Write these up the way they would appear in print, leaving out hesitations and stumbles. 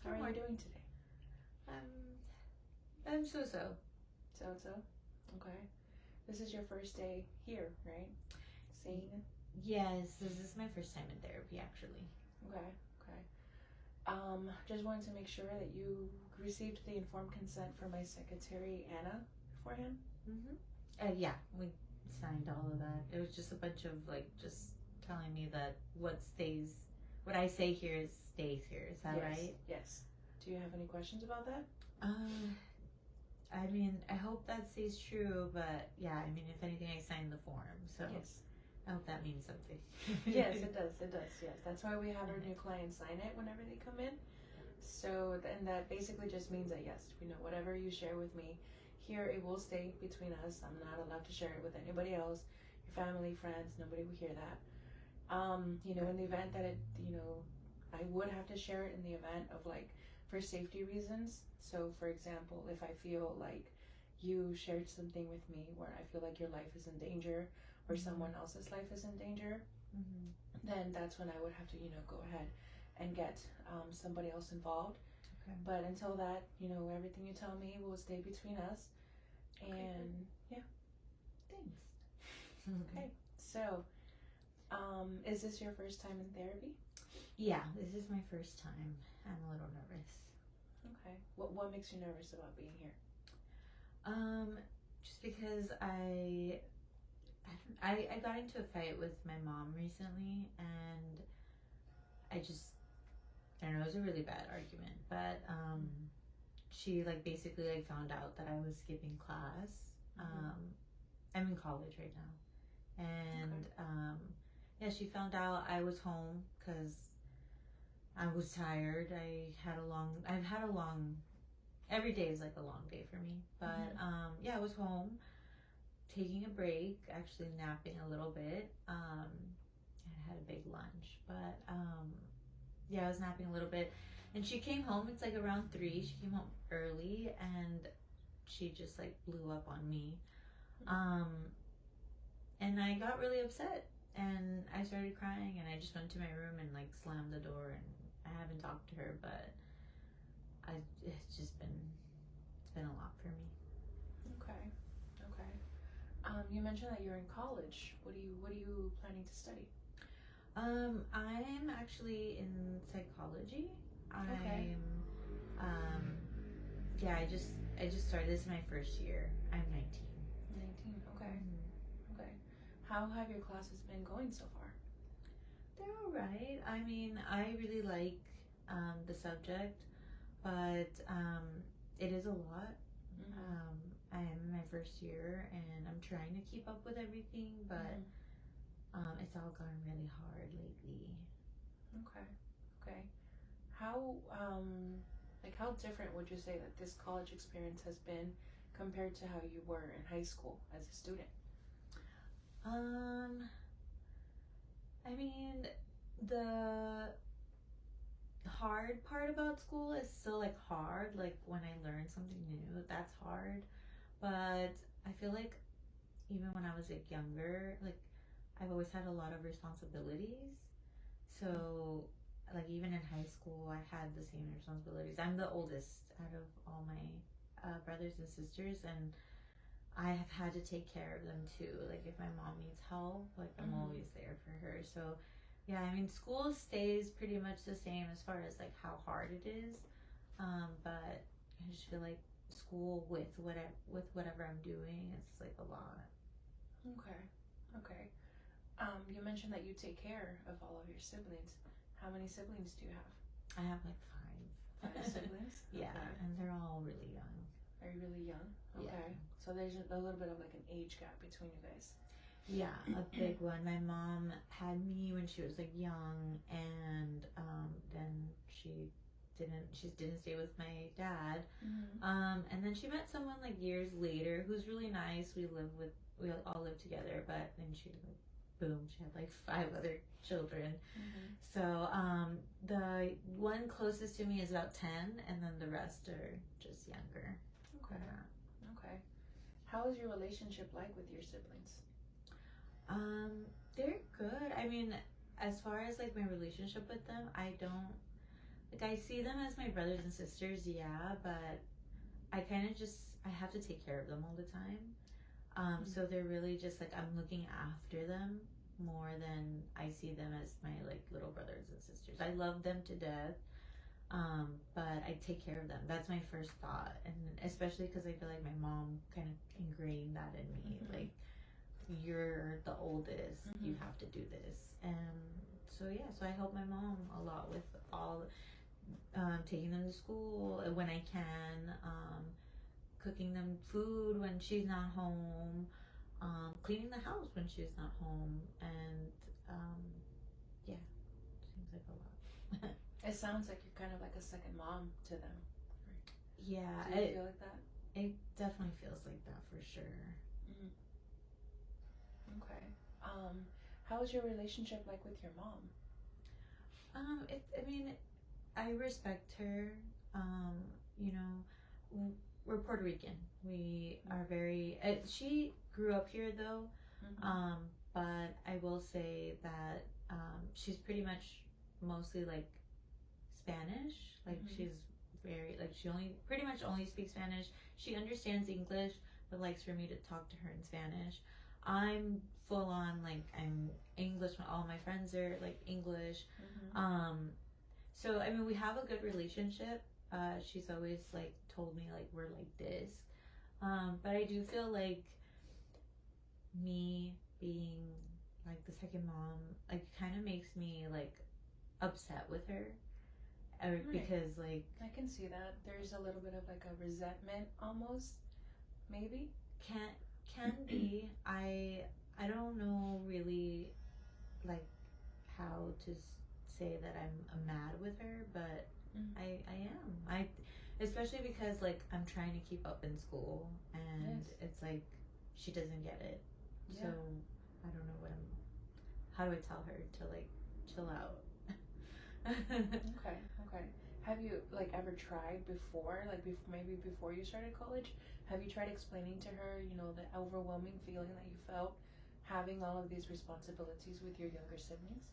How are you doing today? I'm so-so. So? Okay. This is your first day here, right? Seeing? Yes, this is my first time in therapy, actually. Okay. Just wanted to make sure that you received the informed consent from my secretary, Anna, beforehand. Yeah, we signed all of that. It was just a bunch of just telling me that what I say here stays here. Is that right? Yes. Do you have any questions about that? I mean, I hope that stays true, but yeah, I mean, if anything, I signed the form, so yes. I hope that means something. Yes, it does. Yes, that's why we have our new clients sign it whenever they come in. So, and that basically just means that yes, whatever you share with me here, it will stay between us. I'm not allowed to share it with anybody else, your family, friends. Nobody will hear that. In the event that I would have to share it in the event of for safety reasons. So, for example, if I feel like you shared something with me where I feel like your life is in danger or someone else's life is in danger, then that's when I would have to, go ahead and get somebody else involved. Okay. But until that, everything you tell me will stay between us. And yeah. Thanks. Okay. So, is this your first time in therapy? Yeah, this is my first time. I'm a little nervous. Okay. What makes you nervous about being here? Just because I got into a fight with my mom recently, and I don't know, it was a really bad argument, but she basically found out that I was skipping class. I'm in college right now, and yeah, she found out I was home because I was tired. Every day is a long day for me, but yeah, I was home taking a break, actually napping a little bit. I had a big lunch, but yeah, I was napping a little bit, and she came home. It's around 3. She came home early, and she just blew up on me, and I got really upset, and I started crying, and I just went to my room and slammed the door, and I haven't talked to her, but it's been a lot for me. Okay. You mentioned that you're in college. What are you planning to study? I'm actually in psychology. Okay. Yeah, I just started. This is my first year. I'm 19. 19. Okay. Okay. How have your classes been going so far? They're all right. I mean, I really like the subject, but it is a lot. I am in my first year, and I'm trying to keep up with everything, but it's all gotten really hard lately. Okay. How different would you say that this college experience has been compared to how you were in high school as a student? I mean, the hard part about school is still hard. When I learn something new, that's hard. But I feel even when I was younger, I've always had a lot of responsibilities. So even in high school, I had the same responsibilities. I'm the oldest out of all my brothers and sisters, and I have had to take care of them too. If my mom needs help, I'm always there for her. So yeah, I mean, school stays pretty much the same as far as how hard it is, but I just feel school with whatever I'm doing, it's a lot. Okay. You mentioned that you take care of all of your siblings. How many siblings do you have? I have 5. 5 siblings? Yeah, okay. And they're all really young. Are you really young? Okay. Yeah. So there's a little bit of an age gap between you guys. Yeah, a big one. My mom had me when she was young, and then she didn't stay with my dad. And then she met someone years later who's really nice. We all live together, but then she boom, she had 5 other children. So the one closest to me is about 10, and then the rest are just younger. Okay. How is your relationship like with your siblings? They're good. I mean, as far as my relationship with them, I don't like I see them as my brothers and sisters, yeah, but I kind of just I have to take care of them all the time. So they're really just like I'm looking after them more than I see them as my like little brothers and sisters. I love them to death, but I take care of them. That's my first thought, and especially because I feel like my mom kind of ingrained that in me. Like you're the oldest, you have to do this, and so yeah. So I help my mom a lot with all taking them to school when I can. Cooking them food when she's not home, cleaning the house when she's not home, and yeah, seems like a lot. It sounds like you're kind of like a second mom to them. Yeah, do you feel like that? It definitely feels like that for sure. Okay. How is your relationship like with your mom? I mean, I respect her. You know, we're Puerto Rican. We are very. She grew up here though, but I will say that she's pretty much mostly like Spanish. Like she's very like she only pretty much only speaks Spanish. She understands English, but likes for me to talk to her in Spanish. I'm full on like I'm English. All my friends are like English. So I mean we have a good relationship. She's always like told me like we're like this, but I do feel like me being like the second mom like kind of makes me like upset with her, because like I can see that there's a little bit of like a resentment almost, maybe can be. I don't know really like how to say that I'm mad with her, but I am. Especially because like I'm trying to keep up in school and it's like she doesn't get it. So I don't know how do I tell her to like chill out? Okay. Have you like ever tried before, like maybe before you started college, have you tried explaining to her, you know, the overwhelming feeling that you felt having all of these responsibilities with your younger siblings?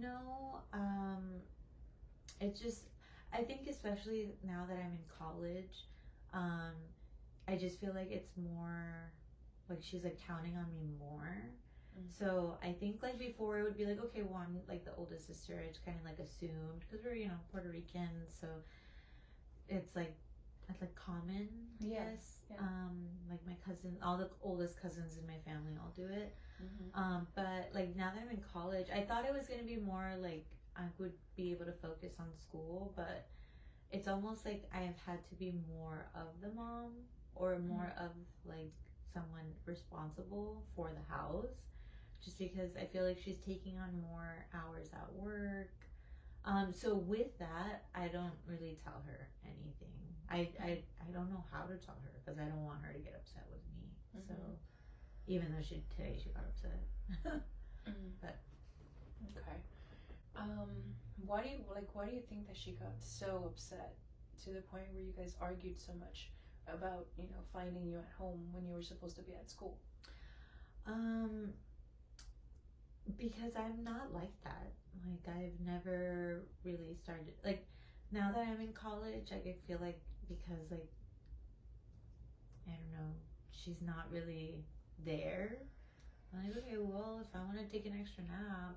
No. It just I think especially now that I'm in college, I just feel like it's more like she's like counting on me more. So I think like before it would be like, okay, well I'm like the oldest sister. I just kind of like assumed because we're Puerto Rican, so it's like common, I guess. Like my cousin, all the oldest cousins in my family all do it. But like now that I'm in college, I thought it was gonna be more like I would be able to focus on school, but it's almost like I have had to be more of the mom or more of like someone responsible for the house, just because I feel like she's taking on more hours at work. So with that, I don't really tell her anything. I don't know how to tell her because I don't want her to get upset with me. So even though today she got upset. But okay. Why do you think that she got so upset to the point where you guys argued so much about, finding you at home when you were supposed to be at school? Because I'm not like that. Like I've never really started like now that I'm in college, like I feel like because like I don't know, she's not really there. I'm like, okay, well, if I want to take an extra nap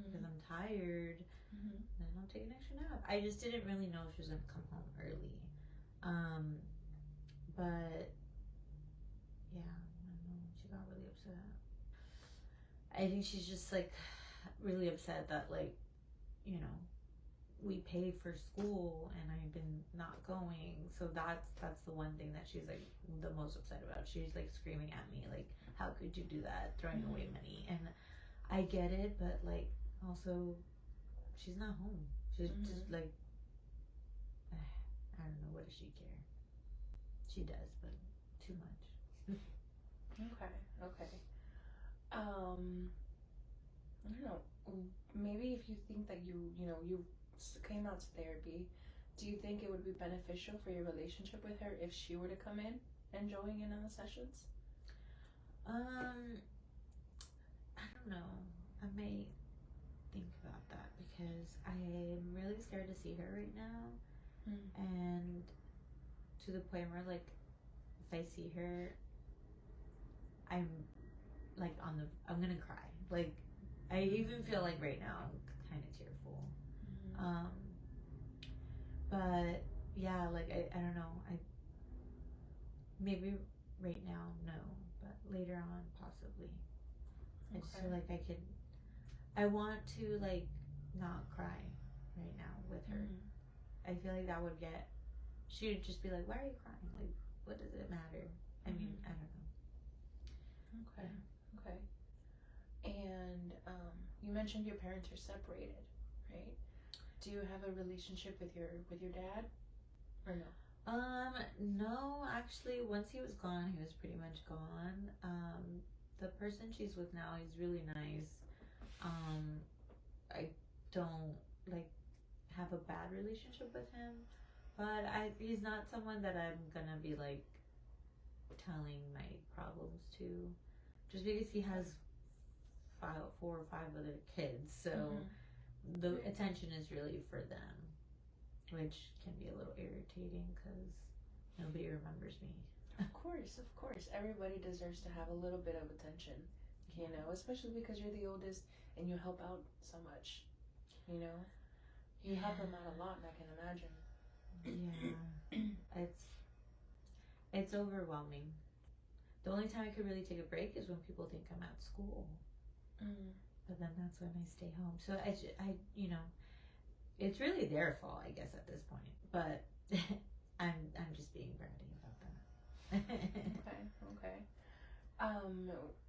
because I'm tired, then I'll take an extra nap. I just didn't really know if she was gonna come home early. But yeah, I don't know. She got really upset. I think she's just like really upset that like, we pay for school and I've been not going. So that's the one thing that she's like the most upset about. She's like screaming at me like, how could you do that, throwing away money? And I get it, but like also she's not home. She's just like I don't know, what does she care? She does, but too much. Okay. I don't know. Maybe if you think that you came out to therapy, do you think it would be beneficial for your relationship with her if she were to come in and join in on the sessions? I don't know. I may think about that because I'm really scared to see her right now. Mm. And to the point where, like, if I see her, I'm like I'm gonna cry. Like, I even feel like right now I'm kind of tearful. Mm. But yeah, like I don't know. Maybe right now, no, but later on, possibly. I just feel like I want to, like, not cry right now with her. Mm. I feel like that would she would just be like, why are you crying? Like, what does it matter? I mean, I don't know. Okay. Okay. And you mentioned your parents are separated, right? Do you have a relationship with your dad, or no? No, actually, once he was gone, he was pretty much gone. The person she's with now, he's really nice. I don't, like, have a bad relationship with him, but he's not someone that I'm gonna be, like, telling my problems to, just because he has 4 or 5 other kids, so the attention is really for them, which can be a little irritating because nobody remembers me. Of course. Everybody deserves to have a little bit of attention, you know, especially because you're the oldest and you help out so much, you know. You help them out a lot, and I can imagine. Yeah, it's overwhelming. The only time I could really take a break is when people think I'm at school. But then that's when I stay home. So I it's really their fault, I guess, at this point. But I'm just being bratty about that. Okay.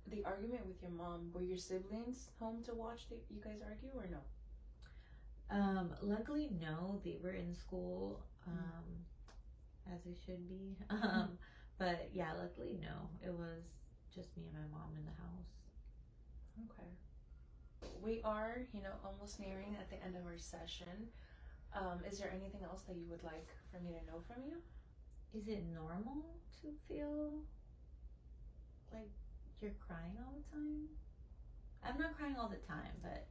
The argument with your mom, were your siblings home to watch you guys argue, or no? Luckily, no. They were in school, as they should be. But yeah, luckily, no. It was just me and my mom in the house. Okay. We are, almost nearing at the end of our session. Is there anything else that you would like for me to know from you? Is it normal to feel like you're crying all the time? I'm not crying all the time, but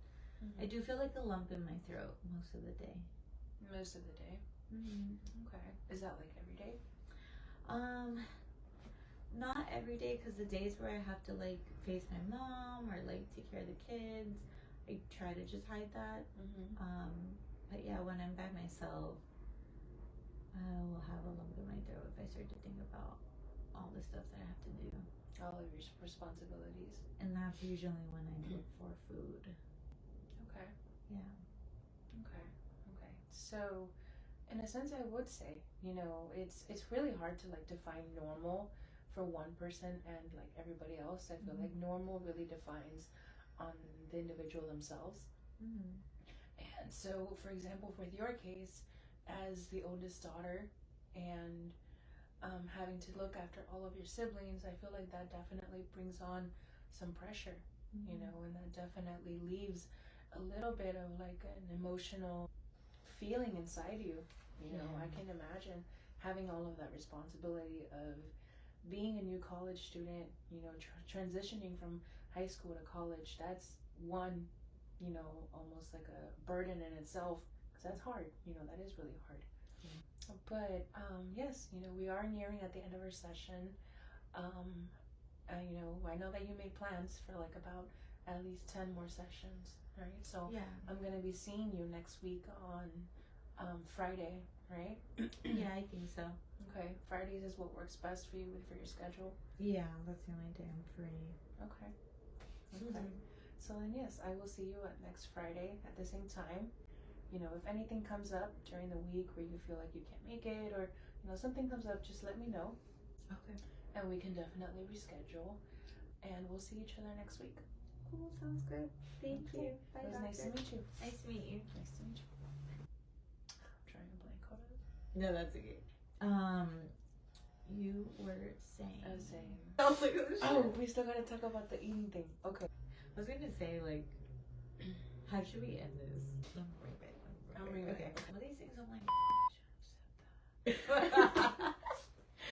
I do feel like a lump in my throat most of the day. Most of the day? Okay. Is that like every day? Not every day, because the days where I have to, like, face my mom or, like, take care of the kids, I try to just hide that. But yeah, when I'm by myself, I will have a lump in my throat if I start to think about all the stuff that I have to do. All of your responsibilities. And that's usually when I look for food. Okay. Yeah. Okay. So, in a sense, I would say, it's really hard to, like, define normal for one person and, like, everybody else. I feel like normal really defines on the individual themselves. And so, for example, with your case, as the oldest daughter and having to look after all of your siblings, I feel like that definitely brings on some pressure, and that definitely leaves a little bit of, like, an emotional feeling inside you. I can imagine having all of that responsibility of being a new college student, transitioning from high school to college. That's one, almost like a burden in itself, because that's hard. That is really hard. But yes, we are nearing at the end of our session. I know that you made plans for, like, about at least 10 more sessions, right? So I'm gonna be seeing you next week on Friday, right? Yeah, I think so. Okay, Fridays is what works best for you for your schedule? Yeah, that's the only day I'm free. Okay. So then, yes, I will see you next Friday at the same time. If anything comes up during the week where you feel like you can't make it, or something comes up, just let me know. Okay. And we can definitely reschedule, and we'll see each other next week. Cool, sounds good. Thank you. Bye, it was doctor. Nice to meet you. Nice to meet you. Nice to meet you. I'm trying to blank out of it. No, that's okay. You were saying. I was saying. I was like, oh, we still gotta talk about the eating thing. Okay. I was gonna say, like, how should we end this? I'm right back. I'm right back. Okay. Well, these things I'm like, I should have said that.